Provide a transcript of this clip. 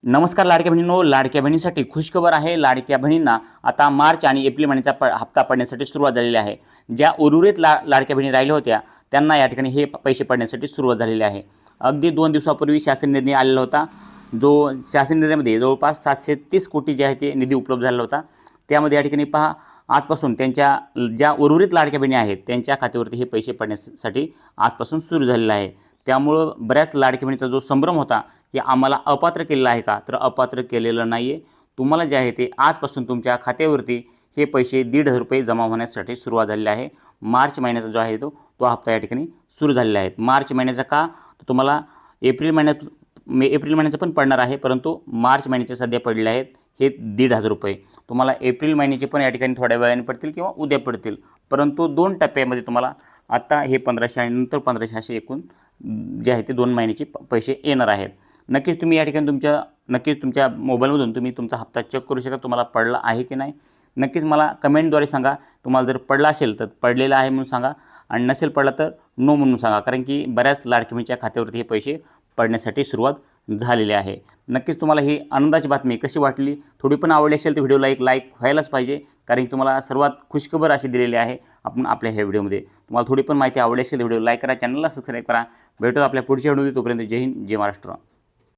नमस्कार लाडक्या बहिणींनो, लाडक्या बहिणींसाठी खुशखबर आहे। लाडक्या बहिणींना आता मार्च आणि एप्रिल महिन्याचा हप्ता पडण्यासाठी सुरुवात झालेली आहे। ज्या उर्वरित लाडक्या बहिणी राहिल्या होत्या त्यांना या ठिकाणी हे पैसे पडण्यासाठी सुरुवात झालेली आहे। अगदी 2 दिवसापूर्वी शासन निर्णय आलेला होता, जो शासन निर्णयामध्ये जवळपास 730 कोटी जे आहे ते निधी उपलब्ध झालेला होता। त्यामध्ये या ठिकाणी पहा, आजपासून त्यांच्या ज्या उर्वरित लाडक्या बहिणी आहेत त्यांच्या खात्यावरती हे पैसे पडण्यासाठी आजपासून सुरू झालेलं आहे। त्यामुळं बऱ्याच लाडक्या बहिणीचा जो संभ्रम होता की आम्हाला अपात्र केलेलं आहे का, तर अपात्र केलेलं नाही आहे। तुम्हाला जे आहे ते आजपासून तुमच्या खात्यावरती हे पैसे ₹1,500 जमा होण्यासाठी सुरुवात झालेली आहे। मार्च महिन्याचा जो आहे तो हप्ता या ठिकाणी सुरू झालेला आहे। मार्च महिन्याचा का, तर तुम्हाला एप्रिल महिन्याचं पण पडणार आहे, परंतु मार्च महिन्याचे सध्या पडले आहेत हे ₹1,500। तुम्हाला एप्रिल महिन्याचे पण या ठिकाणी थोड्या वेळाने पडतील किंवा उद्या पडतील, परंतु 2 टप्प्यामध्ये तुम्हाला आता हे 1500 आणि नंतर 1500 असे एकूण जे आहे ते 2 महिन्याचे पैसे येणार आहेत। नक्कीच तुम्ही या ठिकाणी तुमच्या मोबाईलमधून तुम्ही तुमचा हप्ता चेक करू शकता, तुम्हाला पडला आहे की नाही। नक्कीच मला कमेंटद्वारे सांगा, तुम्हाला जर पडला असेल तर पडलेला आहे म्हणून सांगा, आणि नसेल पडला तर नो म्हणून सांगा, कारण की बऱ्याच लाडक्या बहिणीच्या खात्यावरती हे पैसे पडण्यासाठी सुरुवात झालेली आहे। नक्कीच तुम्हाला ही आनंदाची बातमी कशी वाटली, थोडी पण आवडली असेल तर व्हिडिओला एक लाईक व्हायलाच पाहिजे, कारण की तुम्हाला सर्वात खुशखबर अशी दिलेली आहे आपण आपल्या ह्या व्हिडिओमध्ये। तुम्हाला थोडी पण माहिती आवडली असेल तर व्हिडिओ लाईक करा, चॅनलला सबस्क्राईब करा। भेटू आपल्या पुढच्या व्हिडिओमध्ये, तोपर्यंत जय हिंद, जय महाराष्ट्र।